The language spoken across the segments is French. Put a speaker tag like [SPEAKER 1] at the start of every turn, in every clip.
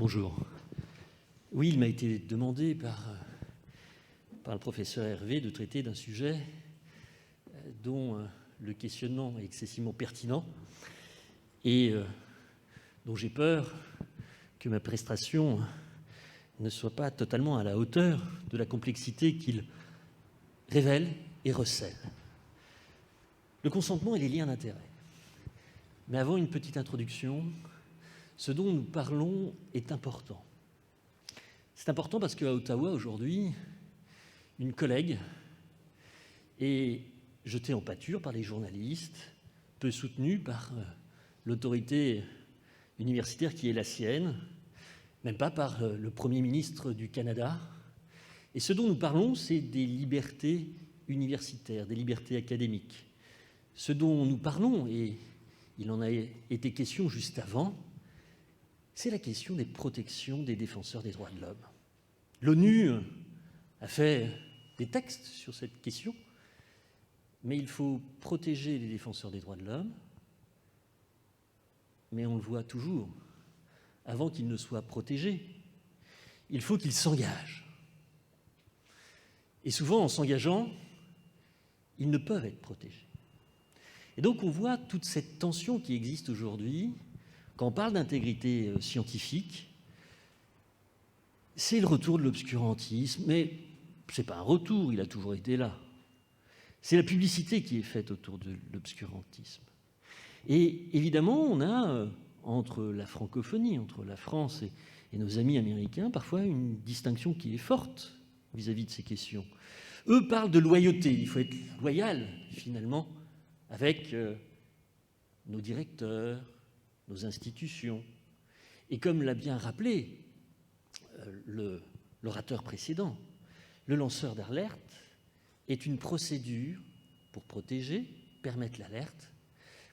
[SPEAKER 1] Bonjour. Oui, il m'a été demandé par le professeur Hervé de traiter d'un sujet dont le questionnement est excessivement pertinent et dont j'ai peur que ma prestation ne soit pas totalement à la hauteur de la complexité qu'il révèle et recèle. Le consentement et les liens d'intérêt. Mais avant une petite introduction, ce dont nous parlons est important. C'est important parce qu'à Ottawa, aujourd'hui, une collègue est jetée en pâture par les journalistes, peu soutenue par l'autorité universitaire qui est la sienne, même pas par le Premier ministre du Canada. Et ce dont nous parlons, c'est des libertés universitaires, des libertés académiques. Ce dont nous parlons, et il en a été question juste avant, c'est la question des protections des défenseurs des droits de l'homme. L'ONU a fait des textes sur cette question, mais il faut protéger les défenseurs des droits de l'homme, mais on le voit toujours, avant qu'ils ne soient protégés, il faut qu'ils s'engagent. Et souvent, en s'engageant, ils ne peuvent être protégés. Et donc, on voit toute cette tension qui existe aujourd'hui. Quand on parle d'intégrité scientifique, c'est le retour de l'obscurantisme, mais ce n'est pas un retour, il a toujours été là. C'est la publicité qui est faite autour de l'obscurantisme. Et évidemment, on a, entre la francophonie, entre la France et nos amis américains, parfois une distinction qui est forte vis-à-vis de ces questions. Eux parlent de loyauté, il faut être loyal, finalement, avec nos directeurs, nos institutions. Et comme l'a bien rappelé l'orateur précédent, le lanceur d'alerte est une procédure pour protéger, permettre l'alerte,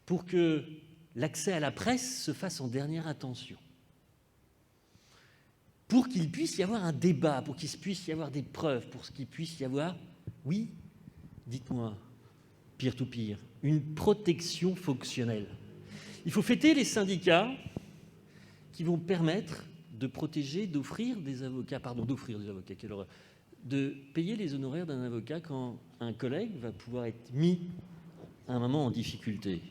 [SPEAKER 1] pour que l'accès à la presse se fasse en dernière intention, pour qu'il puisse y avoir un débat, pour qu'il puisse y avoir des preuves, pour qu'il puisse y avoir, oui, dites-moi, peer-to-peer, une protection fonctionnelle. Il faut fêter les syndicats qui vont permettre de protéger, d'offrir des avocats, quelle horreur, de payer les honoraires d'un avocat quand un collègue va pouvoir être mis à un moment en difficulté.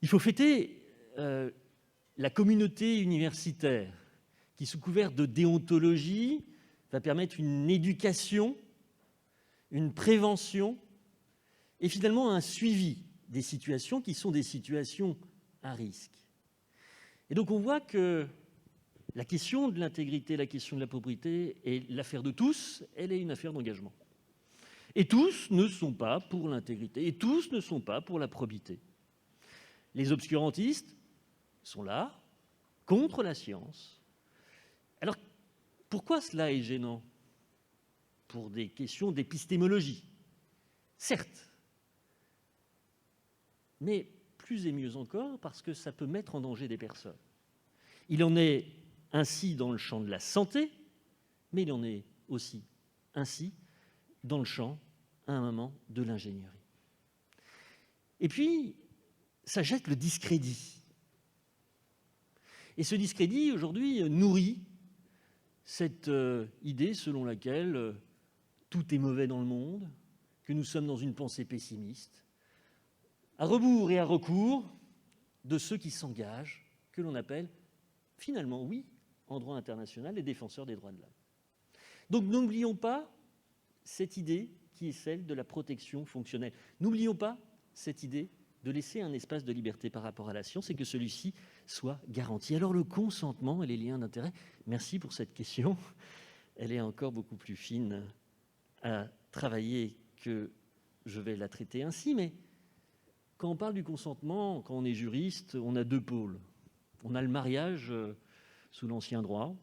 [SPEAKER 1] Il faut fêter la communauté universitaire qui, sous couvert de déontologie, va permettre une éducation, une prévention et finalement un suivi des situations qui sont des situations à risque. Et donc on voit que la question de l'intégrité, la question de la propriété est l'affaire de tous, elle est une affaire d'engagement. Et tous ne sont pas pour l'intégrité, et tous ne sont pas pour la probité. Les obscurantistes sont là, contre la science. Alors, pourquoi cela est gênant? Pour des questions d'épistémologie, certes, mais plus et mieux encore parce que ça peut mettre en danger des personnes. Il en est ainsi dans le champ de la santé, mais il en est aussi ainsi dans le champ, à un moment, de l'ingénierie. Et puis, ça jette le discrédit. Et ce discrédit, aujourd'hui, nourrit cette idée selon laquelle tout est mauvais dans le monde, que nous sommes dans une pensée pessimiste, à rebours et à recours de ceux qui s'engagent, que l'on appelle, finalement, oui, en droit international, les défenseurs des droits de l'homme. Donc n'oublions pas cette idée qui est celle de la protection fonctionnelle. N'oublions pas cette idée de laisser un espace de liberté par rapport à la science et que celui-ci soit garanti. Alors le consentement et les liens d'intérêt, merci pour cette question. Elle est encore beaucoup plus fine à travailler que je vais la traiter ainsi, mais quand on parle du consentement, quand on est juriste, on a deux pôles. On a le mariage sous l'ancien droit,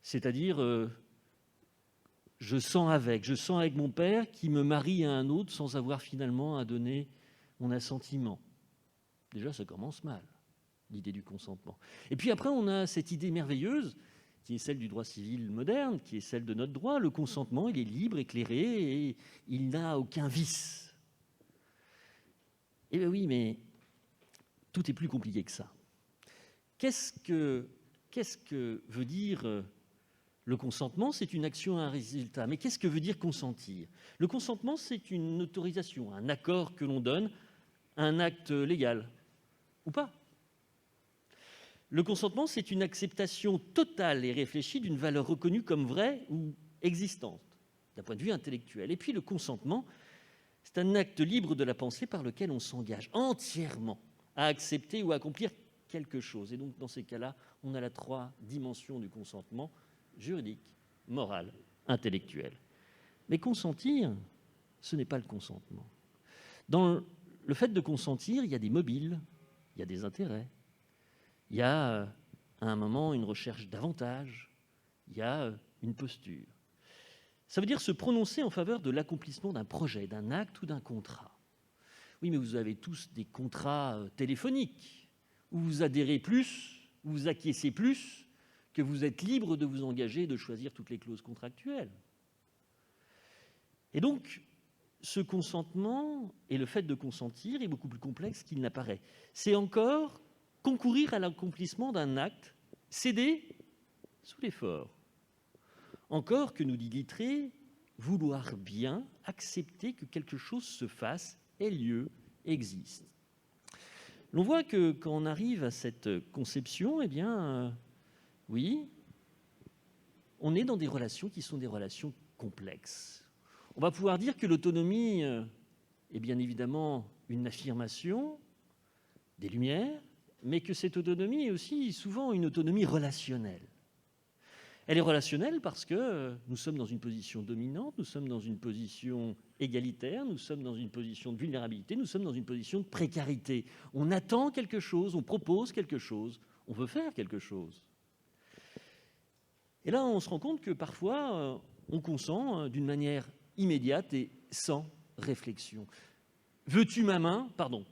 [SPEAKER 1] c'est-à-dire je sens avec mon père qui me marie à un autre sans avoir finalement à donner mon assentiment. Déjà, ça commence mal, l'idée du consentement. Et puis après, on a cette idée merveilleuse qui est celle du droit civil moderne, qui est celle de notre droit. Le consentement, il est libre, éclairé et il n'a aucun vice. Eh bien oui, mais tout est plus compliqué que ça. Qu'est-ce qu'est-ce que veut dire le consentement? C'est une action à un résultat. Mais qu'est-ce que veut dire consentir? Le consentement, c'est une autorisation, un accord que l'on donne à un acte légal, ou pas. Le consentement, c'est une acceptation totale et réfléchie d'une valeur reconnue comme vraie ou existante, d'un point de vue intellectuel. Et puis le consentement, c'est un acte libre de la pensée par lequel on s'engage entièrement à accepter ou à accomplir quelque chose. Et donc, dans ces cas-là, on a les 3 dimensions du consentement: juridique, moral, intellectuel. Mais consentir, ce n'est pas le consentement. Dans le fait de consentir, il y a des mobiles, il y a des intérêts, il y a à un moment une recherche d'avantages, il y a une posture. Ça veut dire se prononcer en faveur de l'accomplissement d'un projet, d'un acte ou d'un contrat. Oui, mais vous avez tous des contrats téléphoniques où vous adhérez plus, où vous acquiescez plus, que vous êtes libre de vous engager et de choisir toutes les clauses contractuelles. Et donc, ce consentement et le fait de consentir est beaucoup plus complexe qu'il n'apparaît. C'est encore concourir à l'accomplissement d'un acte, céder sous l'effort. Encore que, nous dit Littré, vouloir bien, accepter que quelque chose se fasse, ait lieu, existe. L'on voit que quand on arrive à cette conception, eh bien, oui, on est dans des relations qui sont des relations complexes. On va pouvoir dire que l'autonomie est bien évidemment une affirmation des Lumières, mais que cette autonomie est aussi souvent une autonomie relationnelle. Elle est relationnelle parce que nous sommes dans une position dominante, nous sommes dans une position égalitaire, nous sommes dans une position de vulnérabilité, nous sommes dans une position de précarité. On attend quelque chose, on propose quelque chose, on veut faire quelque chose. Et là, on se rend compte que parfois, on consent d'une manière immédiate et sans réflexion. Veux-tu ma main? Pardon.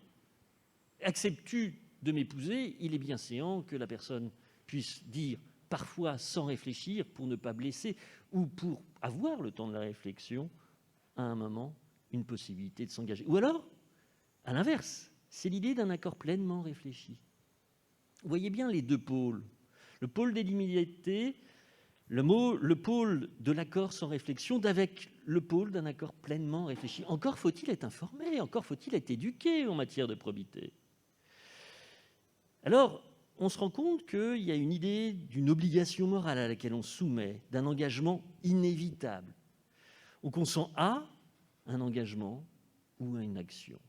[SPEAKER 1] Acceptes-tu de m'épouser? Il est bien séant que la personne puisse dire, parfois sans réfléchir, pour ne pas blesser, ou pour avoir le temps de la réflexion, à un moment, une possibilité de s'engager. Ou alors, à l'inverse, c'est l'idée d'un accord pleinement réfléchi. Vous voyez bien les 2 pôles. Le pôle de l'immédiateté, le pôle de l'accord sans réflexion, avec le pôle d'un accord pleinement réfléchi. Encore faut-il être informé, encore faut-il être éduqué en matière de probité. Alors, on se rend compte qu'il y a une idée d'une obligation morale à laquelle on se soumet, d'un engagement inévitable. On consent à un engagement ou à une action.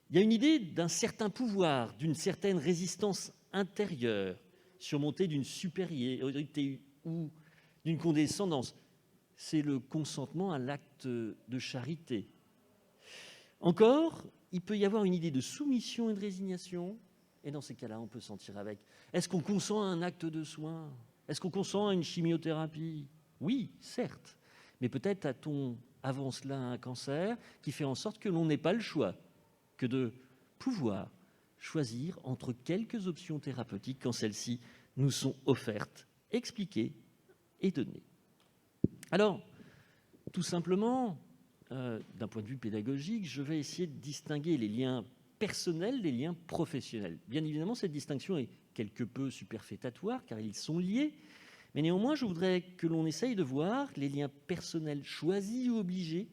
[SPEAKER 1] Il y a une idée d'un certain pouvoir, d'une certaine résistance intérieure, surmontée d'une supériorité ou d'une condescendance. C'est le consentement à l'acte de charité. Encore, il peut y avoir une idée de soumission et de résignation. Et dans ces cas-là, on peut sentir avec. Est-ce qu'on consent à un acte de soin? Est-ce qu'on consent à une chimiothérapie? Oui, certes. Mais peut-être a-t-on avant cela un cancer qui fait en sorte que l'on n'ait pas le choix que de pouvoir choisir entre quelques options thérapeutiques quand celles-ci nous sont offertes, expliquées et données. Alors, tout simplement, d'un point de vue pédagogique, je vais essayer de distinguer les liens personnels des liens professionnels. Bien évidemment, cette distinction est quelque peu superfétatoire car ils sont liés, mais néanmoins, je voudrais que l'on essaye de voir les liens personnels choisis ou obligés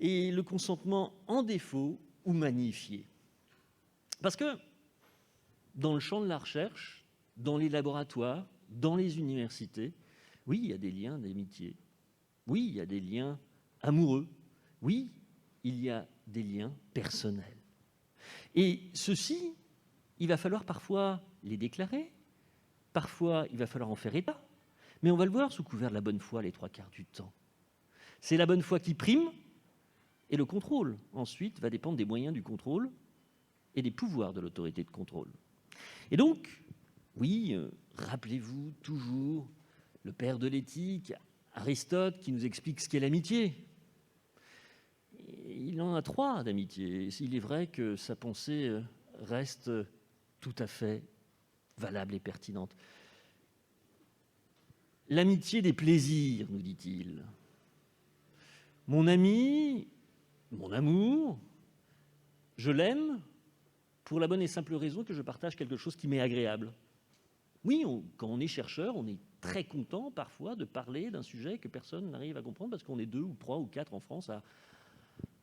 [SPEAKER 1] et le consentement en défaut ou magnifié. Parce que dans le champ de la recherche, dans les laboratoires, dans les universités, oui, il y a des liens d'amitié, oui, il y a des liens amoureux, oui, il y a des liens personnels. Et ceux-ci, il va falloir parfois les déclarer, parfois il va falloir en faire état, mais on va le voir sous couvert de la bonne foi les 3/4 du temps. C'est la bonne foi qui prime, et le contrôle, ensuite, va dépendre des moyens du contrôle et des pouvoirs de l'autorité de contrôle. Et donc, oui, rappelez-vous toujours le père de l'éthique, Aristote, qui nous explique ce qu'est l'amitié. Il en a 3 d'amitié. Il est vrai que sa pensée reste tout à fait valable et pertinente. L'amitié des plaisirs, nous dit-il. Mon ami, mon amour, je l'aime pour la bonne et simple raison que je partage quelque chose qui m'est agréable. Oui, quand on est chercheur, on est très content parfois de parler d'un sujet que personne n'arrive à comprendre parce qu'on est 2 ou 3 ou 4 en France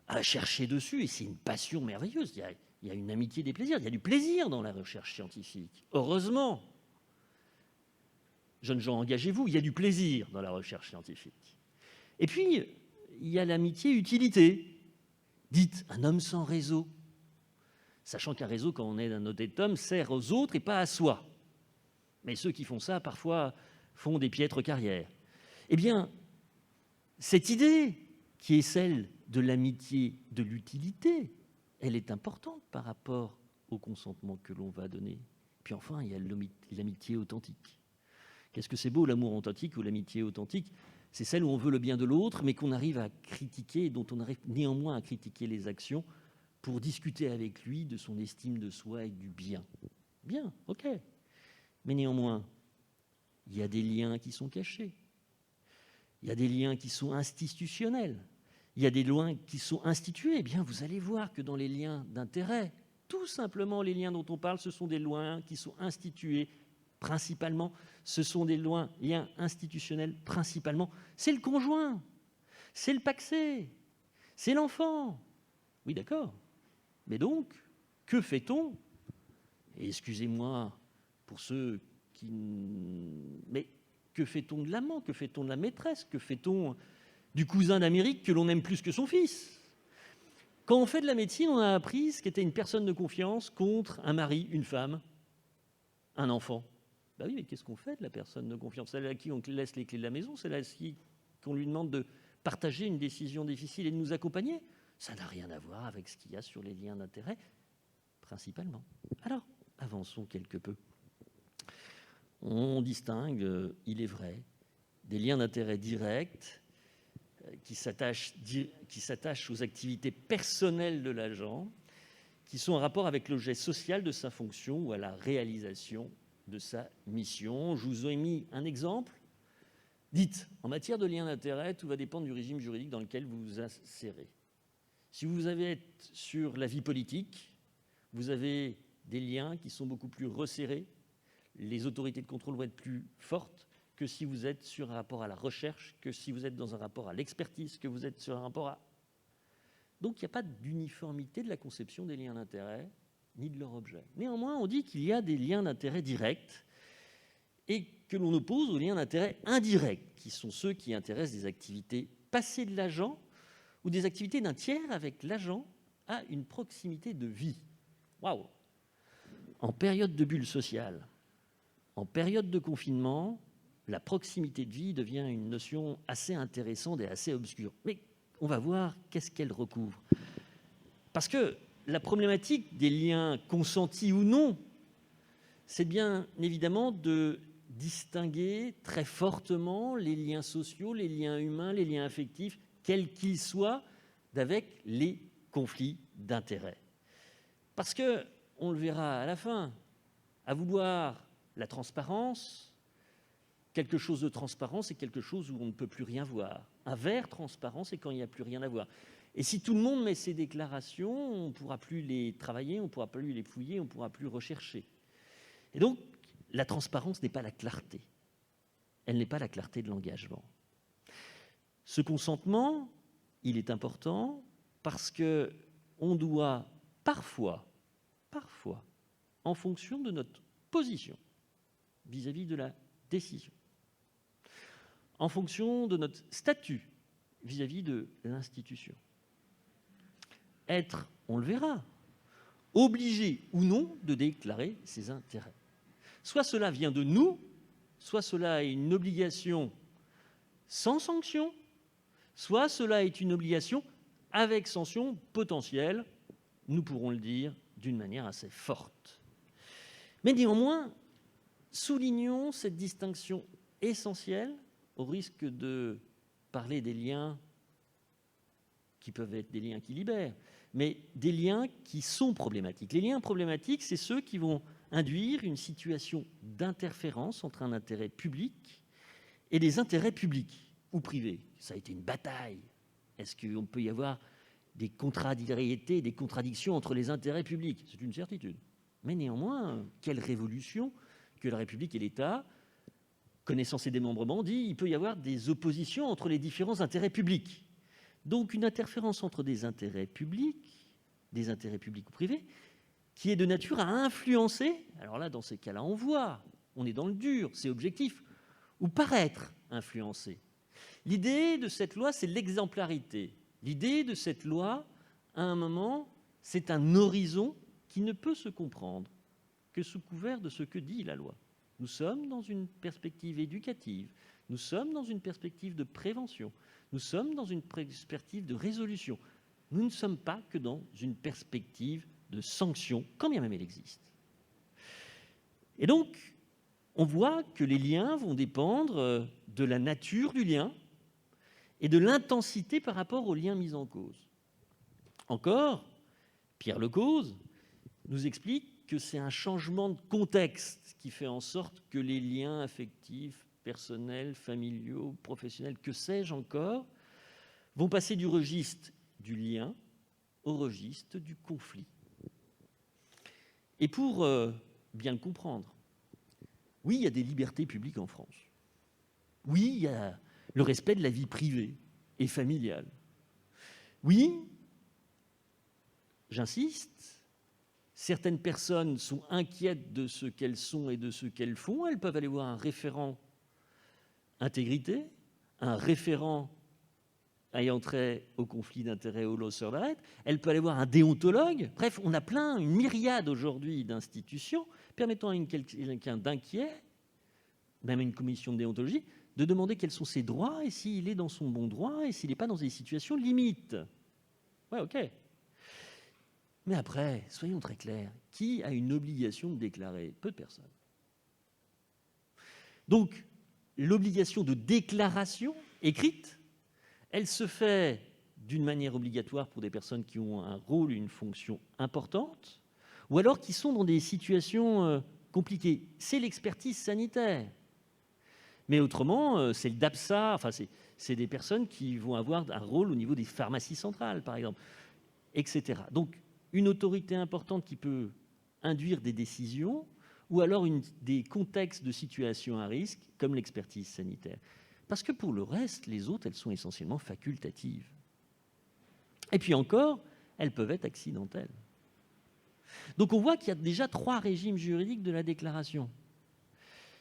[SPEAKER 1] à chercher dessus, et c'est une passion merveilleuse. Il y a une amitié des plaisirs, il y a du plaisir dans la recherche scientifique. Heureusement, jeunes gens, engagez-vous, il y a du plaisir dans la recherche scientifique. Et puis, il y a l'amitié utilité. Dites, un homme sans réseau. Sachant qu'un réseau, quand on est un honnête homme, sert aux autres et pas à soi. Mais ceux qui font ça, parfois, font des piètres carrières. Eh bien, cette idée, qui est celle de l'amitié de l'utilité, elle est importante par rapport au consentement que l'on va donner. Puis enfin, il y a l'amitié authentique. Qu'est-ce que c'est beau, l'amour authentique ou l'amitié authentique? C'est celle où on veut le bien de l'autre, mais qu'on arrive à critiquer, dont on arrive néanmoins à critiquer les actions pour discuter avec lui de son estime de soi et du bien. Bien, ok. Mais néanmoins, il y a des liens qui sont cachés. Il y a des liens qui sont institutionnels. Il y a des liens qui sont institués. Eh bien, vous allez voir que dans les liens d'intérêt, tout simplement les liens dont on parle, ce sont des liens qui sont institués principalement. Ce sont des liens institutionnels principalement. C'est le conjoint, c'est le pacsé, c'est l'enfant. Oui, d'accord. Mais donc, que fait-on? Et excusez-moi pour ceux qui... Mais que fait-on de l'amant? Que fait-on de la maîtresse? Que fait-on du cousin d'Amérique que l'on aime plus que son fils? Quand on fait de la médecine, on a appris ce qu'était une personne de confiance contre un mari, une femme, un enfant. Ben oui, mais qu'est-ce qu'on fait de la personne de confiance? Celle à qui on laisse les clés de la maison, celle à qui on lui demande de partager une décision difficile et de nous accompagner? Ça n'a rien à voir avec ce qu'il y a sur les liens d'intérêt, principalement. Alors, avançons quelque peu. On distingue, il est vrai, des liens d'intérêt directs qui s'attachent aux activités personnelles de l'agent, qui sont en rapport avec l'objet social de sa fonction ou à la réalisation de sa mission. Je vous ai mis un exemple. Dites, en matière de liens d'intérêt, tout va dépendre du régime juridique dans lequel vous vous insérez. Si vous êtes sur la vie politique, vous avez des liens qui sont beaucoup plus resserrés, les autorités de contrôle vont être plus fortes que si vous êtes sur un rapport à la recherche, que si vous êtes dans un rapport à l'expertise, que vous êtes sur un rapport à... Donc il n'y a pas d'uniformité de la conception des liens d'intérêt, ni de leur objet. Néanmoins, on dit qu'il y a des liens d'intérêt directs et que l'on oppose aux liens d'intérêt indirects, qui sont ceux qui intéressent des activités passées de l'agent ou des activités d'un tiers avec l'agent à une proximité de vie. Waouh! En période de bulle sociale, en période de confinement, la proximité de vie devient une notion assez intéressante et assez obscure. Mais on va voir qu'est-ce qu'elle recouvre. Parce que la problématique des liens consentis ou non, c'est bien évidemment de distinguer très fortement les liens sociaux, les liens humains, les liens affectifs, quels qu'ils soient, d'avec les conflits d'intérêts. Parce que, on le verra à la fin, à vouloir la transparence, quelque chose de transparent, c'est quelque chose où on ne peut plus rien voir. Un verre transparent, c'est quand il n'y a plus rien à voir. Et si tout le monde met ses déclarations, on ne pourra plus les travailler, on ne pourra plus les fouiller, on ne pourra plus rechercher. Et donc, la transparence n'est pas la clarté. Elle n'est pas la clarté de l'engagement. Ce consentement, il est important parce qu'on doit parfois, en fonction de notre position vis-à-vis de la décision, en fonction de notre statut vis-à-vis de l'institution, être, on le verra, obligé ou non de déclarer ses intérêts. Soit cela vient de nous, soit cela est une obligation sans sanction, soit cela est une obligation avec sanction potentielle, nous pourrons le dire d'une manière assez forte. Mais néanmoins, soulignons cette distinction essentielle, au risque de parler des liens qui peuvent être des liens qui libèrent, mais des liens qui sont problématiques. Les liens problématiques, c'est ceux qui vont induire une situation d'interférence entre un intérêt public et des intérêts publics ou privés. Ça a été une bataille. Est-ce qu'on peut y avoir des contrariétés, des contradictions entre les intérêts publics? C'est une certitude. Mais néanmoins, quelle révolution que la République et l'État, connaissant ses démembrements, dit il peut y avoir des oppositions entre les différents intérêts publics. Donc une interférence entre des intérêts publics ou privés, qui est de nature à influencer, alors là, dans ces cas-là, on voit, on est dans le dur, c'est objectif, ou paraître influencé. L'idée de cette loi, c'est l'exemplarité. L'idée de cette loi, à un moment, c'est un horizon qui ne peut se comprendre que sous couvert de ce que dit la loi. Nous sommes dans une perspective éducative, nous sommes dans une perspective de prévention, nous sommes dans une perspective de résolution. Nous ne sommes pas que dans une perspective de sanction, quand bien même elle existe. Et donc, on voit que les liens vont dépendre de la nature du lien et de l'intensité par rapport aux liens mis en cause. Encore, Pierre Lecause nous explique que c'est un changement de contexte qui fait en sorte que les liens affectifs, personnels, familiaux, professionnels, que sais-je encore, vont passer du registre du lien au registre du conflit. Et pour bien le comprendre, oui, il y a des libertés publiques en France. Oui, il y a le respect de la vie privée et familiale. Oui, j'insiste, certaines personnes sont inquiètes de ce qu'elles sont et de ce qu'elles font. Elles peuvent aller voir un référent intégrité, un référent ayant trait au conflit d'intérêts, au lanceur d'alerte. Elle peut aller voir un déontologue. Bref, on a une myriade aujourd'hui d'institutions permettant à quelqu'un d'inquiet, même une commission de déontologie, de demander quels sont ses droits et s'il est dans son bon droit et s'il n'est pas dans des situations limites. Ouais, ok. Mais après, soyons très clairs, qui a une obligation de déclarer? Peu de personnes. Donc, l'obligation de déclaration écrite, elle se fait d'une manière obligatoire pour des personnes qui ont un rôle, une fonction importante, ou alors qui sont dans des situations compliquées. C'est l'expertise sanitaire. Mais autrement, c'est le DAPSA, enfin, c'est des personnes qui vont avoir un rôle au niveau des pharmacies centrales, par exemple, etc. Donc, une autorité importante qui peut induire des décisions, ou alors des contextes de situation à risque, comme l'expertise sanitaire. Parce que pour le reste, les autres, elles sont essentiellement facultatives. Et puis encore, elles peuvent être accidentelles. Donc on voit qu'il y a déjà 3 régimes juridiques de la déclaration.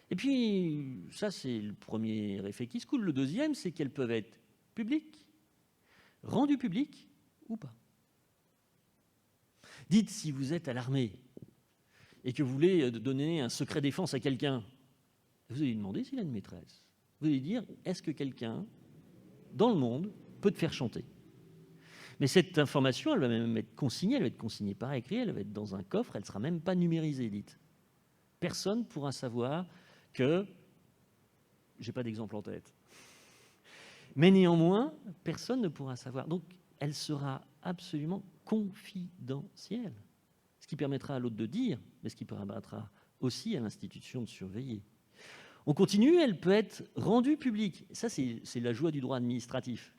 [SPEAKER 1] Et puis, ça c'est le premier effet qui se coule. Le deuxième, c'est qu'elles peuvent être publiques, rendues publiques ou pas. Dites, si vous êtes à l'armée et que vous voulez donner un secret défense à quelqu'un, vous allez lui demander s'il a une maîtresse. Vous allez dire, est-ce que quelqu'un, dans le monde, peut te faire chanter? Mais cette information, elle va même être consignée, elle va être consignée par écrit, elle va être dans un coffre, elle ne sera même pas numérisée, dites. Personne ne pourra savoir que... Je n'ai pas d'exemple en tête. Mais néanmoins, personne ne pourra savoir. Donc, elle sera absolument confidentielle. Ce qui permettra à l'autre de dire, mais ce qui permettra aussi à l'institution de surveiller. On continue, elle peut être rendue publique. Ça, c'est la joie du droit administratif.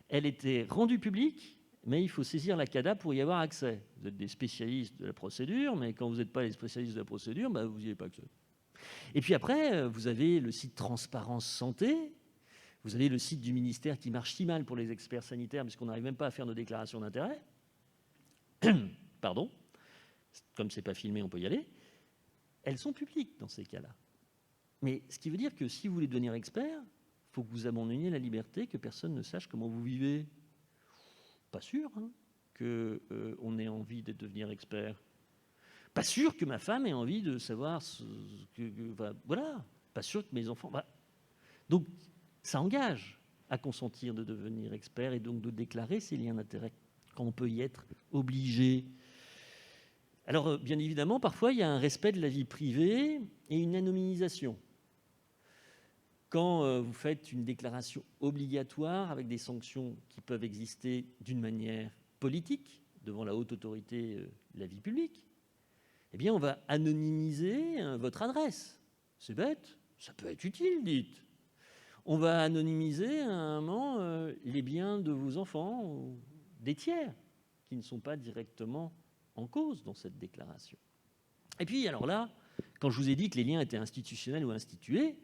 [SPEAKER 1] Elle était rendue publique, mais il faut saisir la CADA pour y avoir accès. Vous êtes des spécialistes de la procédure, mais quand vous n'êtes pas les spécialistes de la procédure, vous n'y avez pas accès. Et puis après, vous avez le site Transparence Santé, vous avez le site du ministère qui marche si mal pour les experts sanitaires, puisqu'on n'arrive même pas à faire nos déclarations d'intérêt. Pardon. Comme ce n'est pas filmé, on peut y aller. Elles sont publiques dans ces cas-là. Mais ce qui veut dire que si vous voulez devenir expert, il faut que vous abandonniez la liberté, que personne ne sache comment vous vivez. Pas sûr qu'on ait envie de devenir expert. Pas sûr que ma femme ait envie de savoir voilà. Pas sûr que mes enfants... Donc, ça engage à consentir de devenir expert et donc de déclarer ses liens d'intérêt quand on peut y être obligé. Alors, bien évidemment, parfois, il y a un respect de la vie privée et une anonymisation. Quand vous faites une déclaration obligatoire avec des sanctions qui peuvent exister d'une manière politique, devant la haute autorité de la vie publique, eh bien, on va anonymiser votre adresse. C'est bête, ça peut être utile, dites. On va anonymiser à un moment les biens de vos enfants, ou des tiers, qui ne sont pas directement en cause dans cette déclaration. Et puis, alors là, quand je vous ai dit que les liens étaient institutionnels ou institués,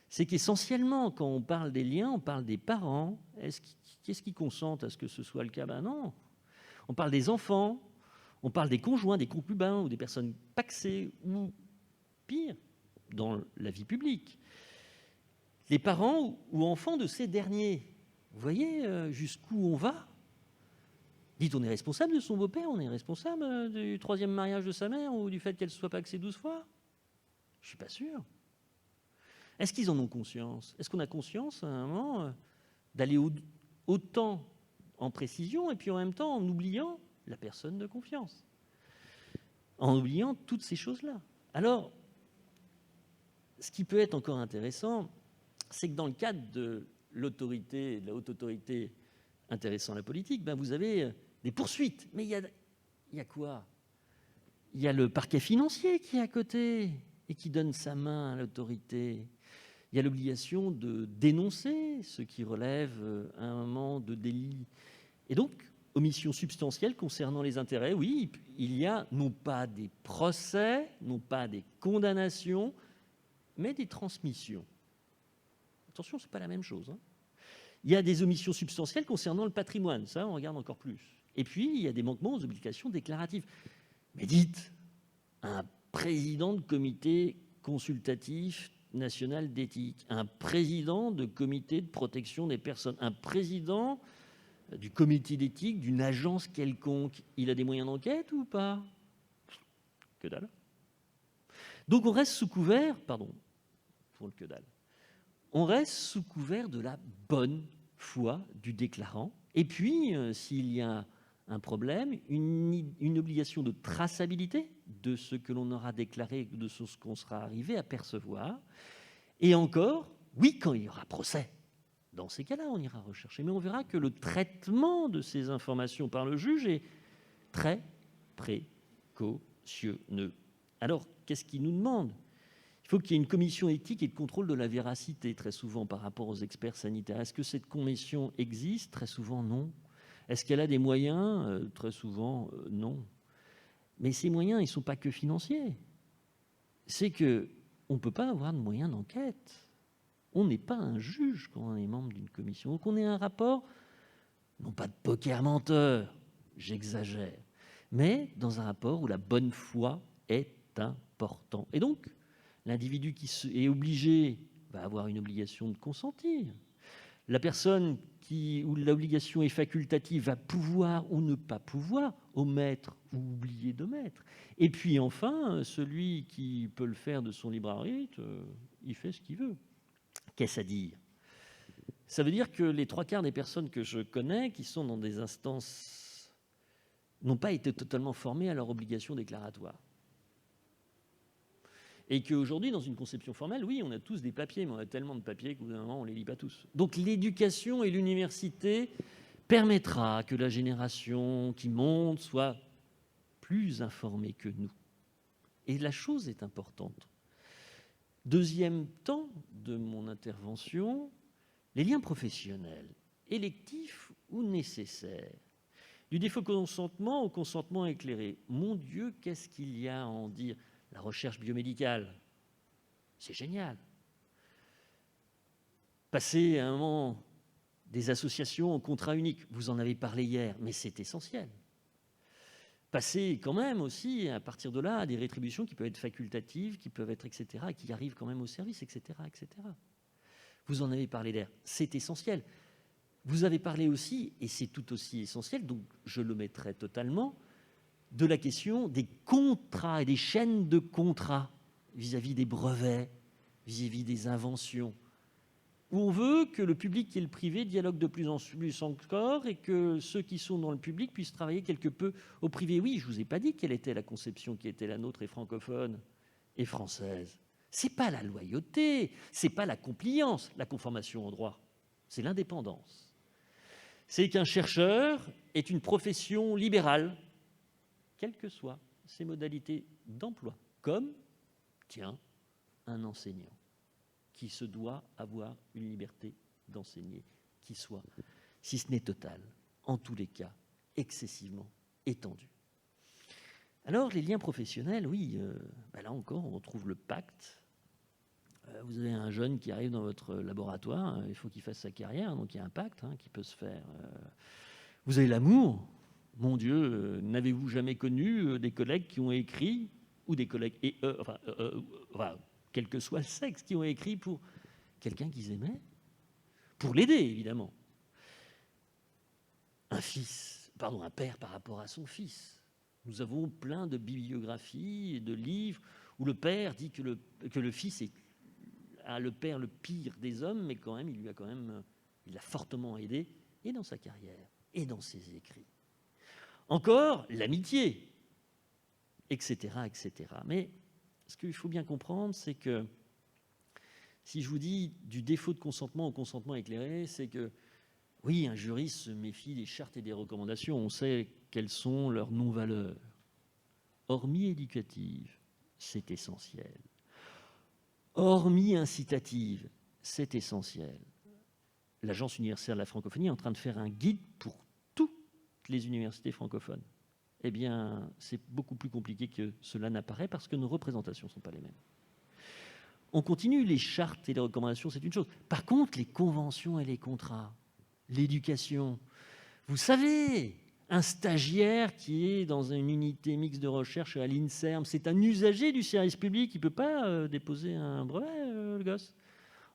[SPEAKER 1] c'est qu'essentiellement, quand on parle des liens, on parle des parents. Qu'est-ce qui consente à ce que ce soit le cas? Ben non. On parle des enfants, on parle des conjoints, des concubins ou des personnes pacsées ou pire, dans la vie publique. Les parents ou enfants de ces derniers. Vous voyez jusqu'où on va? Dites, on est responsable de son beau-père, on est responsable du troisième mariage de sa mère ou du fait qu'elle ne soit pacsée 12 fois? Je ne suis pas sûr. Est-ce qu'ils en ont conscience? Est-ce qu'on a conscience à un moment d'aller autant en précision et puis en même temps en oubliant la personne de confiance, en oubliant toutes ces choses-là? Alors, ce qui peut être encore intéressant, c'est que dans le cadre de l'autorité, de la haute autorité intéressant la politique, ben vous avez des poursuites. Mais il y a quoi? Il y a le parquet financier qui est à côté et qui donne sa main à l'autorité. Il y a l'obligation de dénoncer ce qui relève à un moment de délit. Et donc, omission substantielle concernant les intérêts, oui, il y a non pas des procès, non pas des condamnations, mais des transmissions. Attention, ce n'est pas la même chose. Il y a des omissions substantielles concernant le patrimoine, ça on regarde encore plus. Et puis, il y a des manquements aux obligations déclaratives. Mais dites, un président de comité consultatif national d'éthique, un président de comité de protection des personnes, un président du comité d'éthique d'une agence quelconque, il a des moyens d'enquête ou pas? Que dalle. Donc on reste sous couvert, pardon, pour le que dalle. On reste sous couvert de la bonne foi du déclarant. Et puis, s'il y a un problème, une obligation de traçabilité de ce que l'on aura déclaré, de ce qu'on sera arrivé à percevoir. Et encore, oui, quand il y aura procès. Dans ces cas-là, on ira rechercher. Mais on verra que le traitement de ces informations par le juge est très précautionneux. Alors, qu'est-ce qu'il nous demande? Il faut qu'il y ait une commission éthique et de contrôle de la véracité, très souvent, par rapport aux experts sanitaires. Est-ce que cette commission existe? Très souvent, non. Est-ce qu'elle a des moyens? Très souvent, non. Mais ces moyens, ils ne sont pas que financiers. C'est qu'on ne peut pas avoir de moyens d'enquête. On n'est pas un juge quand on est membre d'une commission. Donc on est un rapport, non pas de poker menteur, j'exagère, mais dans un rapport où la bonne foi est importante. Et donc, l'individu qui est obligé va avoir une obligation de consentir. La personne où l'obligation est facultative va pouvoir ou ne pas pouvoir omettre ou oublier d'omettre. Et puis enfin, celui qui peut le faire de son libre arbitre, il fait ce qu'il veut. Qu'est-ce à dire? Ça veut dire que les 3/4 des personnes que je connais qui sont dans des instances n'ont pas été totalement formées à leur obligation déclaratoire. Et qu'aujourd'hui, dans une conception formelle, oui, on a tous des papiers, mais on a tellement de papiers qu'au bout d'un moment, on ne les lit pas tous. Donc l'éducation et l'université permettra que la génération qui monte soit plus informée que nous. Et la chose est importante. Deuxième temps de mon intervention, les liens professionnels, électifs ou nécessaires. Du défaut de consentement au consentement éclairé. Mon Dieu, qu'est-ce qu'il y a à en dire? La recherche biomédicale, c'est génial. Passer à un moment des associations en contrat unique, vous en avez parlé hier, mais c'est essentiel. Passer quand même aussi, à partir de là, à des rétributions qui peuvent être facultatives, qui peuvent être, etc., et qui arrivent quand même au service, etc., etc. Vous en avez parlé hier, c'est essentiel. Vous avez parlé aussi, et c'est tout aussi essentiel, donc je le mettrai totalement, de la question des contrats et des chaînes de contrats vis-à-vis des brevets, vis-à-vis des inventions, où on veut que le public et le privé dialoguent de plus en plus encore et que ceux qui sont dans le public puissent travailler quelque peu au privé. Oui, je ne vous ai pas dit quelle était la conception qui était la nôtre et francophone et française. Ce n'est pas la loyauté, ce n'est pas la compliance, la conformation au droit, c'est l'indépendance. C'est qu'un chercheur est une profession libérale, quelles que soient ses modalités d'emploi, comme, tiens, un enseignant qui se doit avoir une liberté d'enseigner qui soit, si ce n'est totale, en tous les cas, excessivement étendue. Alors, les liens professionnels, oui, là encore, on retrouve le pacte. Vous avez un jeune qui arrive dans votre laboratoire, il faut qu'il fasse sa carrière, donc il y a un pacte qui peut se faire. Vous avez l'amour. Mon Dieu, n'avez-vous jamais connu des collègues qui ont écrit, ou des collègues, quel que soit le sexe, qui ont écrit pour quelqu'un qu'ils aimaient, pour l'aider, évidemment. Un père par rapport à son fils. Nous avons plein de bibliographies et de livres où le père dit que le fils a le père le pire des hommes, mais quand même, il l'a fortement aidé, et dans sa carrière, et dans ses écrits. Encore, l'amitié, etc., etc. Mais ce qu'il faut bien comprendre, c'est que si je vous dis du défaut de consentement au consentement éclairé, c'est que, oui, un juriste se méfie des chartes et des recommandations, on sait quelles sont leurs non-valeurs. Hormis éducatives, c'est essentiel. Hormis incitative, c'est essentiel. L'Agence universitaire de la francophonie est en train de faire un guide pour toutes les universités francophones. Eh bien, c'est beaucoup plus compliqué que cela n'apparaît parce que nos représentations ne sont pas les mêmes. On continue, les chartes et les recommandations, c'est une chose. Par contre, les conventions et les contrats, l'éducation, vous savez, un stagiaire qui est dans une unité mixte de recherche à l'INSERM, c'est un usager du service public, il ne peut pas déposer un brevet, le gosse.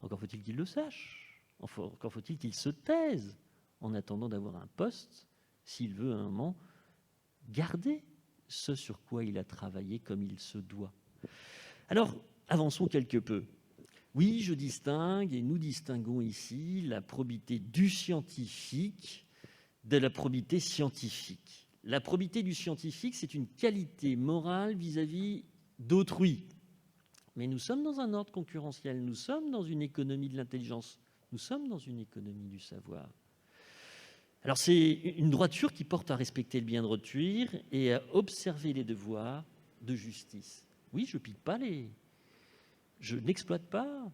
[SPEAKER 1] Encore faut-il qu'il le sache, encore faut-il qu'il se taise en attendant d'avoir un poste, s'il veut à un moment garder ce sur quoi il a travaillé comme il se doit. Alors, avançons quelque peu. Oui, je distingue, et nous distinguons ici la probité du scientifique de la probité scientifique. La probité du scientifique, c'est une qualité morale vis-à-vis d'autrui. Mais nous sommes dans un ordre concurrentiel, nous sommes dans une économie de l'intelligence, nous sommes dans une économie du savoir. Alors c'est une droiture qui porte à respecter le bien de autrui et à observer les devoirs de justice. Oui, je pique pas je n'exploite pas,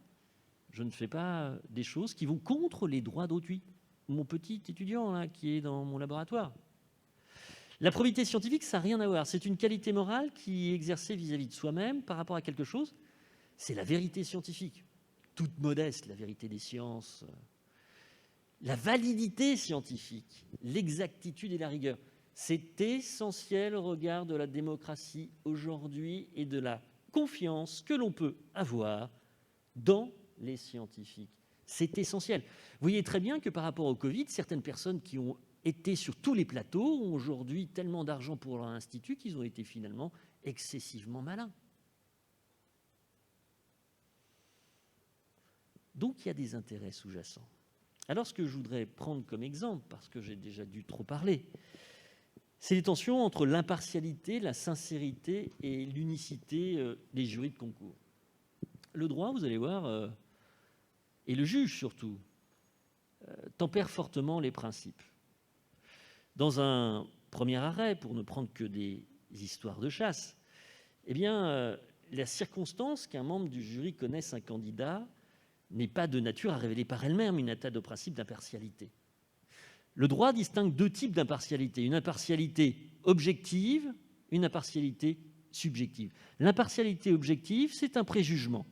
[SPEAKER 1] je ne fais pas des choses qui vont contre les droits d'autrui. Mon petit étudiant là, qui est dans mon laboratoire. La probité scientifique, ça n'a rien à voir. C'est une qualité morale qui est exercée vis-à-vis de soi-même par rapport à quelque chose. C'est la vérité scientifique, toute modeste, la vérité des sciences. La validité scientifique, l'exactitude et la rigueur, c'est essentiel au regard de la démocratie aujourd'hui et de la confiance que l'on peut avoir dans les scientifiques. C'est essentiel. Vous voyez très bien que par rapport au Covid, certaines personnes qui ont été sur tous les plateaux ont aujourd'hui tellement d'argent pour leur institut qu'ils ont été finalement excessivement malins. Donc il y a des intérêts sous-jacents. Alors ce que je voudrais prendre comme exemple, parce que j'ai déjà dû trop parler, c'est les tensions entre l'impartialité, la sincérité et l'unicité des jurys de concours. Le droit, vous allez voir, et le juge surtout, tempère fortement les principes. Dans un premier arrêt, pour ne prendre que des histoires de chasse, eh bien, la circonstance qu'un membre du jury connaisse un candidat n'est pas de nature à révéler par elle-même une atteinte au principe d'impartialité. Le droit distingue deux types d'impartialité, une impartialité objective, une impartialité subjective. L'impartialité objective, c'est un préjugement.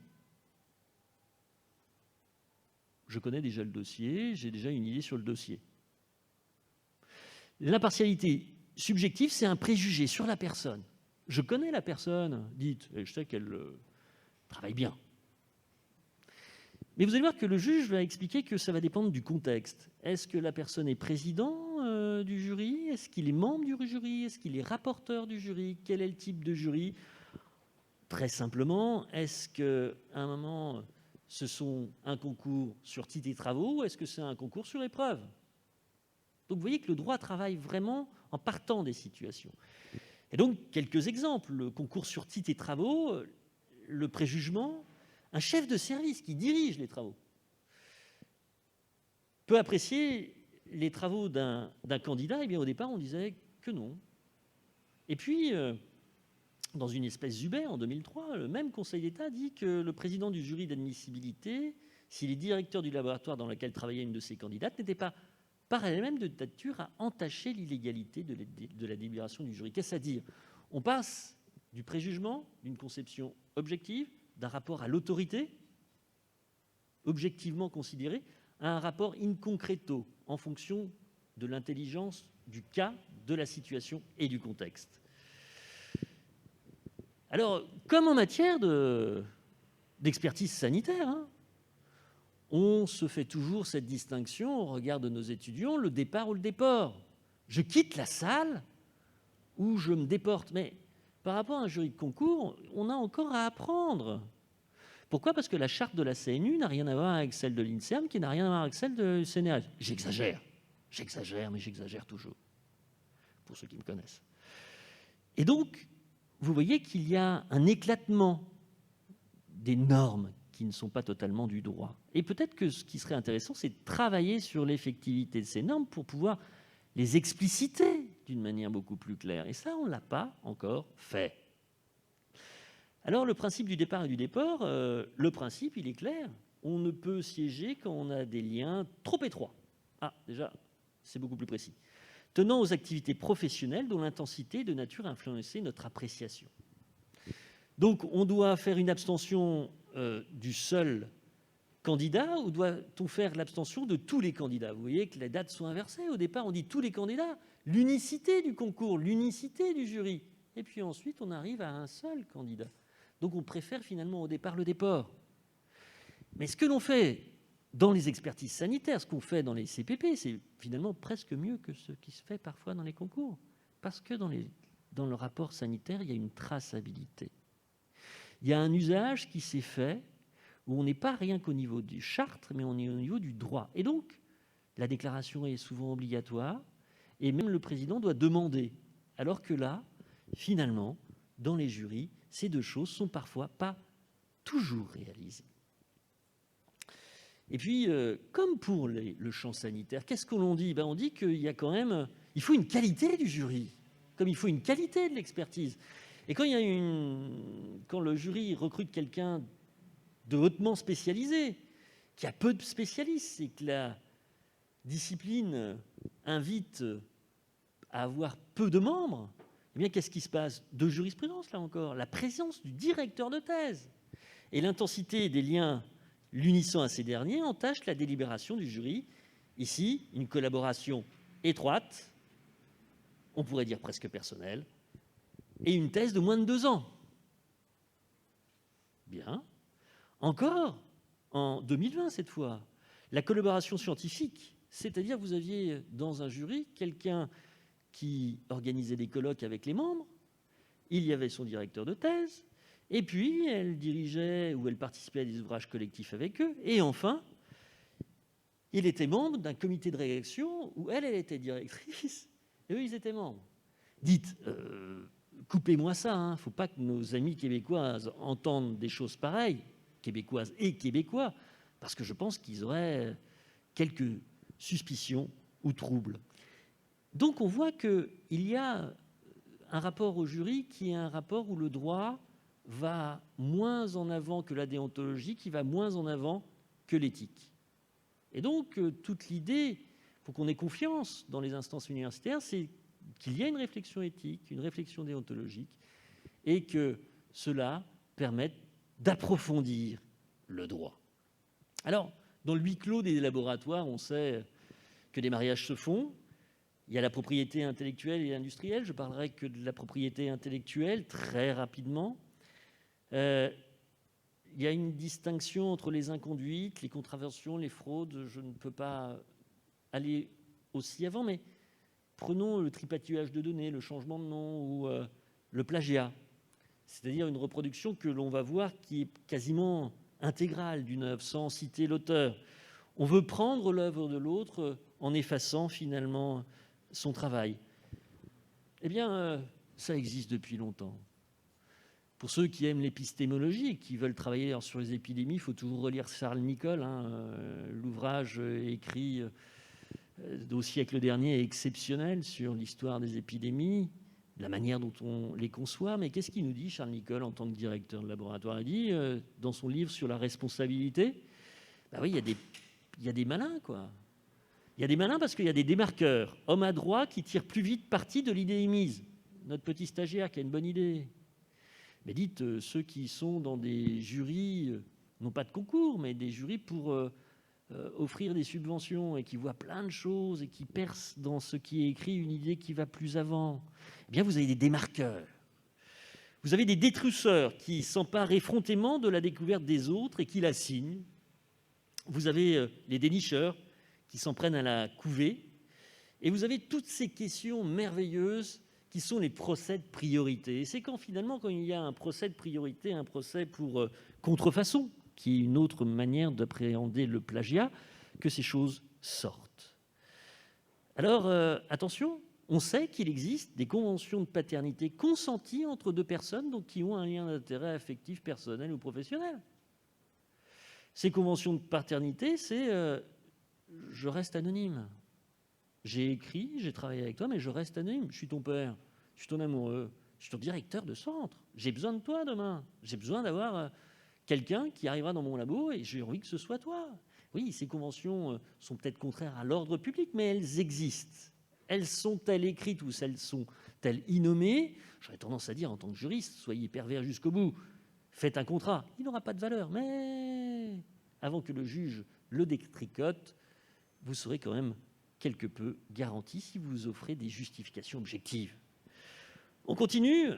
[SPEAKER 1] Je connais déjà le dossier, j'ai déjà une idée sur le dossier. L'impartialité subjective, c'est un préjugé sur la personne. Je connais la personne dite, et je sais qu'elle travaille bien. Mais vous allez voir que le juge va expliquer que ça va dépendre du contexte. Est-ce que la personne est président du jury? Est-ce qu'il est membre du jury? Est-ce qu'il est rapporteur du jury? Quel est le type de jury? Très simplement, est-ce qu'à un moment, ce sont un concours sur titre et travaux ou est-ce que c'est un concours sur épreuve? Donc vous voyez que le droit travaille vraiment en partant des situations. Et donc, quelques exemples. Le concours sur titre et travaux, le préjugement, un chef de service qui dirige les travaux peut apprécier les travaux d'un candidat. Eh bien, au départ, on disait que non. Et puis, dans une espèce d'Uber, en 2003, le même Conseil d'État dit que le président du jury d'admissibilité, s'il est directeur du laboratoire dans lequel travaillait une de ses candidates, n'était pas par elle-même de nature à entacher l'illégalité de la délibération du jury. Qu'est-ce à dire? On passe du préjugement, d'une conception objective, d'un rapport à l'autorité, objectivement considéré, à un rapport in concreto, en fonction de l'intelligence du cas, de la situation et du contexte. Alors, comme en matière d'expertise sanitaire, on se fait toujours cette distinction au regard de nos étudiants, le départ ou le déport. Je quitte la salle ou je me déporte. Mais par rapport à un jury de concours, on a encore à apprendre. Pourquoi ? Parce que la charte de la CNU n'a rien à voir avec celle de l'INSERM, qui n'a rien à voir avec celle du CNRS. J'exagère, mais j'exagère toujours, pour ceux qui me connaissent. Et donc, vous voyez qu'il y a un éclatement des normes qui ne sont pas totalement du droit. Et peut-être que ce qui serait intéressant, c'est de travailler sur l'effectivité de ces normes pour pouvoir les expliciter d'une manière beaucoup plus claire. Et ça, on ne l'a pas encore fait. Alors, le principe du départ et du déport, le principe, il est clair. On ne peut siéger quand on a des liens trop étroits. Ah, déjà, c'est beaucoup plus précis. Tenant aux activités professionnelles dont l'intensité est de nature à influencer notre appréciation. Donc, on doit faire une abstention du seul candidat ou doit-on faire l'abstention de tous les candidats ? Vous voyez que les dates sont inversées. Au départ, on dit tous les candidats, l'unicité du concours, l'unicité du jury. Et puis ensuite, on arrive à un seul candidat. Donc, on préfère finalement au départ le déport. Mais ce que l'on fait dans les expertises sanitaires, ce qu'on fait dans les CPP, c'est finalement presque mieux que ce qui se fait parfois dans les concours. Parce que dans le rapport sanitaire, il y a une traçabilité. Il y a un usage qui s'est fait où on n'est pas rien qu'au niveau du chartre, mais on est au niveau du droit. Et donc, la déclaration est souvent obligatoire, et même le président doit demander. Alors que là, finalement, dans les jurys, ces deux choses sont parfois pas toujours réalisées. Et puis, comme pour le champ sanitaire, qu'est-ce que l'on dit ? On dit qu'il y a quand même, il faut une qualité du jury, comme il faut une qualité de l'expertise. Et quand le jury recrute quelqu'un de hautement spécialisé, qui a peu de spécialistes, et que la discipline invite à avoir peu de membres, eh bien, qu'est-ce qui se passe ? De jurisprudence, là encore, la présence du directeur de thèse et l'intensité des liens l'unissant à ces derniers entache la délibération du jury. Ici, une collaboration étroite, on pourrait dire presque personnelle, et une thèse de moins de 2 ans. Bien. Encore, en 2020 cette fois, la collaboration scientifique, c'est-à-dire vous aviez dans un jury quelqu'un qui organisait des colloques avec les membres, il y avait son directeur de thèse, et puis elle dirigeait ou elle participait à des ouvrages collectifs avec eux, et enfin, il était membre d'un comité de rédaction où elle était directrice, et eux, ils étaient membres. Dites, coupez-moi ça, il ne faut pas que nos amis québécoises entendent des choses pareilles, québécoises et québécois, parce que je pense qu'ils auraient quelques suspicions ou troubles. Donc on voit qu'il y a un rapport au jury qui est un rapport où le droit va moins en avant que la déontologie, qui va moins en avant que l'éthique. Et donc toute l'idée, pour qu'on ait confiance dans les instances universitaires, c'est qu'il y a une réflexion éthique, une réflexion déontologique, et que cela permette d'approfondir le droit. Alors, dans le huis clos des laboratoires, on sait que des mariages se font. Il y a la propriété intellectuelle et industrielle. Je parlerai que de la propriété intellectuelle très rapidement. Il y a une distinction entre les inconduites, les contraventions, les fraudes. Je ne peux pas aller aussi avant, mais prenons le tripatouillage de données, le changement de nom ou le plagiat, c'est-à-dire une reproduction que l'on va voir qui est quasiment intégrale d'une œuvre, sans citer l'auteur. On veut prendre l'œuvre de l'autre en effaçant finalement son travail. Eh bien, ça existe depuis longtemps. Pour ceux qui aiment l'épistémologie et qui veulent travailler sur les épidémies, il faut toujours relire Charles Nicolle, l'ouvrage écrit au siècle dernier est exceptionnel sur l'histoire des épidémies, la manière dont on les conçoit. Mais qu'est-ce qu'il nous dit, Charles Nicolle, en tant que directeur de laboratoire ? Il dit, dans son livre sur la responsabilité, oui, il y a des malins, quoi. Il y a des malins parce qu'il y a des démarqueurs, hommes à droit qui tirent plus vite parti de l'idée émise. notre petit stagiaire qui a une bonne idée. Mais dites, ceux qui sont dans des jurys, non pas de concours, mais des jurys pour offrir des subventions et qui voient plein de choses et qui percent dans ce qui est écrit une idée qui va plus avant, eh bien vous avez des démarqueurs. Vous avez des détrusseurs qui s'emparent effrontément de la découverte des autres et qui la signent. Vous avez les dénicheurs qui s'en prennent à la couvée. Et vous avez toutes ces questions merveilleuses qui sont les procès de priorité. Et c'est quand finalement, quand il y a un procès de priorité, un procès pour contrefaçon, qui est une autre manière d'appréhender le plagiat, que ces choses sortent. Alors, attention, on sait qu'il existe des conventions de paternité consenties entre deux personnes donc qui ont un lien d'intérêt affectif, personnel ou professionnel. Ces conventions de paternité, c'est je reste anonyme. J'ai écrit, j'ai travaillé avec toi, mais je reste anonyme. Je suis ton père, je suis ton amoureux, je suis ton directeur de centre. J'ai besoin de toi demain. J'ai besoin d'avoir quelqu'un qui arrivera dans mon labo et j'ai envie que ce soit toi. Oui, ces conventions sont peut-être contraires à l'ordre public, mais elles existent. Elles sont-elles écrites ou elles sont-elles innommées? J'aurais tendance à dire, en tant que juriste, soyez pervers jusqu'au bout. Faites un contrat, il n'aura pas de valeur, mais avant que le juge le détricote, vous serez quand même quelque peu garanti si vous offrez des justifications objectives. On continue.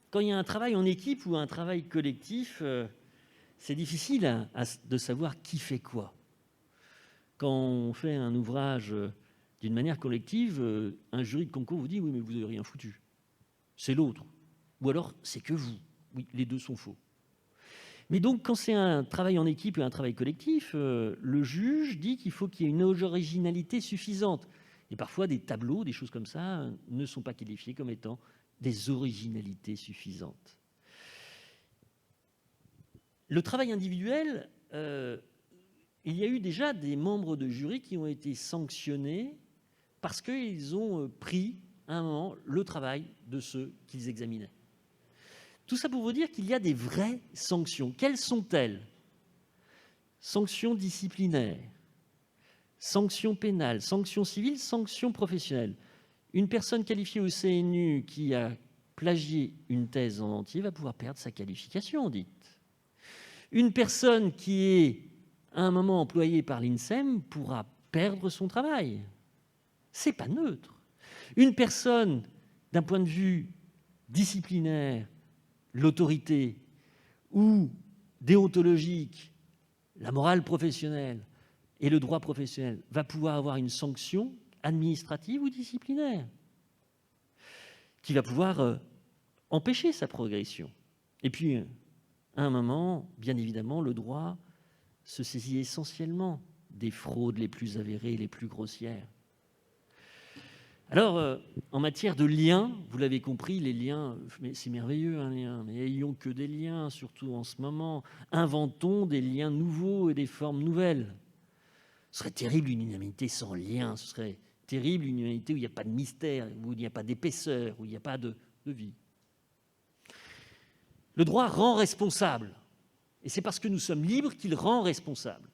[SPEAKER 1] Quand il y a un travail en équipe ou un travail collectif, c'est difficile de savoir qui fait quoi. Quand on fait un ouvrage d'une manière collective, un jury de concours vous dit « oui, mais vous n'avez rien foutu. C'est l'autre. » Ou alors « c'est que vous. » Oui, les deux sont faux. Mais donc, quand c'est un travail en équipe et un travail collectif, le juge dit qu'il faut qu'il y ait une originalité suffisante. Et parfois, des tableaux, des choses comme ça, ne sont pas qualifiés comme étant des originalités suffisantes. Le travail individuel, il y a eu déjà des membres de jury qui ont été sanctionnés parce qu'ils ont pris, à un moment, le travail de ceux qu'ils examinaient. Tout ça pour vous dire qu'il y a des vraies sanctions. Quelles sont-elles? Sanctions disciplinaires, sanctions pénales, sanctions civiles, sanctions professionnelles. Une personne qualifiée au CNU qui a plagié une thèse en entier va pouvoir perdre sa qualification, dite. Une personne qui est à un moment employée par l'INSEM pourra perdre son travail. Ce n'est pas neutre. Une personne, d'un point de vue disciplinaire, l'autorité ou déontologique, la morale professionnelle et le droit professionnel, va pouvoir avoir une sanction administrative ou disciplinaire qui va pouvoir empêcher sa progression. Et puis, à un moment, bien évidemment, le droit se saisit essentiellement des fraudes les plus avérées, les plus grossières. Alors, en matière de liens, vous l'avez compris, les liens, mais c'est merveilleux un lien, mais ayons que des liens, surtout en ce moment. Inventons des liens nouveaux et des formes nouvelles. Ce serait terrible une humanité sans lien, ce serait terrible une humanité où il n'y a pas de mystère, où il n'y a pas d'épaisseur, où il n'y a pas de vie. Le droit rend responsable, et c'est parce que nous sommes libres qu'il rend responsable.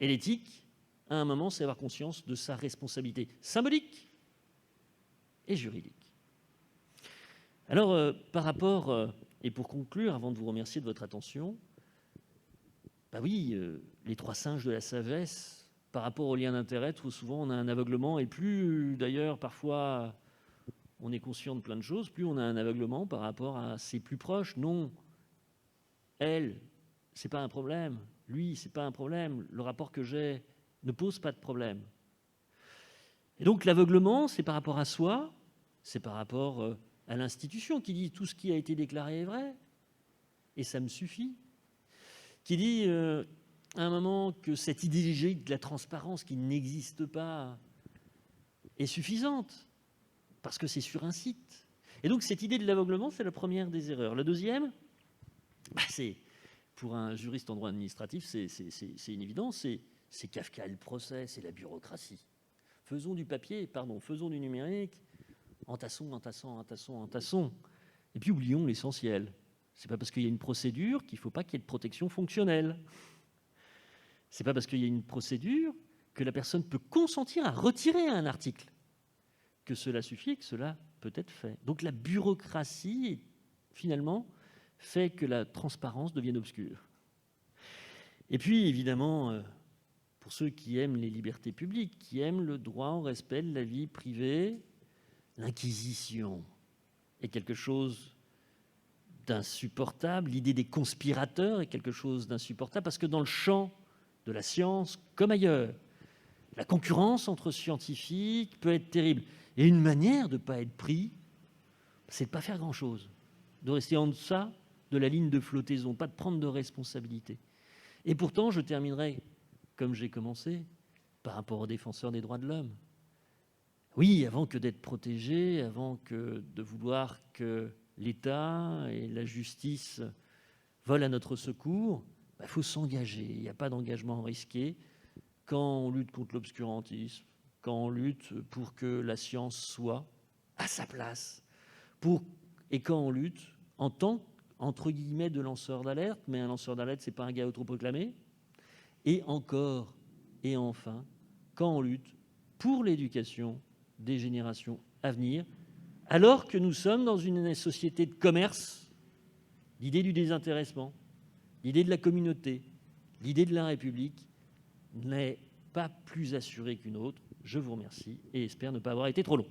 [SPEAKER 1] Et l'éthique, à un moment, c'est avoir conscience de sa responsabilité symbolique et juridique. Alors, par rapport, et pour conclure, avant de vous remercier de votre attention, oui, les trois singes de la sagesse, par rapport au lien d'intérêt, trop souvent on a un aveuglement, et plus d'ailleurs parfois on est conscient de plein de choses, plus on a un aveuglement par rapport à ses plus proches. Non, elle, c'est pas un problème, lui, c'est pas un problème, le rapport que j'ai ne pose pas de problème. Et donc l'aveuglement, c'est par rapport à soi, c'est par rapport à l'institution qui dit tout ce qui a été déclaré est vrai, et ça me suffit. Qui dit à un moment que cette idéologie de la transparence qui n'existe pas est suffisante, parce que c'est sur un site. Et donc cette idée de l'aveuglement, c'est la première des erreurs. La deuxième, c'est, pour un juriste en droit administratif, c'est une évidence, c'est Kafka le procès, c'est la bureaucratie. Faisons du papier, faisons du numérique, entassons. Et puis oublions l'essentiel. Ce n'est pas parce qu'il y a une procédure qu'il ne faut pas qu'il y ait de protection fonctionnelle. Ce n'est pas parce qu'il y a une procédure que la personne peut consentir à retirer un article que cela suffit et que cela peut peut être fait. Donc la bureaucratie, finalement, fait que la transparence devienne obscure. Et puis, évidemment, pour ceux qui aiment les libertés publiques, qui aiment le droit au respect de la vie privée, l'inquisition est quelque chose d'insupportable. L'idée des conspirateurs est quelque chose d'insupportable parce que dans le champ de la science, comme ailleurs, la concurrence entre scientifiques peut être terrible. Et une manière de ne pas être pris, c'est de ne pas faire grand-chose, de rester en deçà de la ligne de flottaison, pas de prendre de responsabilité. Et pourtant, je terminerai, comme j'ai commencé, par rapport aux défenseurs des droits de l'homme. Oui, avant que d'être protégé, avant que de vouloir que l'État et la justice volent à notre secours, il faut s'engager. Il n'y a pas d'engagement risqué quand on lutte contre l'obscurantisme, quand on lutte pour que la science soit à sa place, et quand on lutte en tant entre guillemets de lanceur d'alerte, mais un lanceur d'alerte, ce n'est pas un gars autoproclamé, et encore, et enfin, quand on lutte pour l'éducation des générations à venir, alors que nous sommes dans une société de commerce, l'idée du désintéressement, l'idée de la communauté, l'idée de la République n'est pas plus assurée qu'une autre. Je vous remercie et espère ne pas avoir été trop long.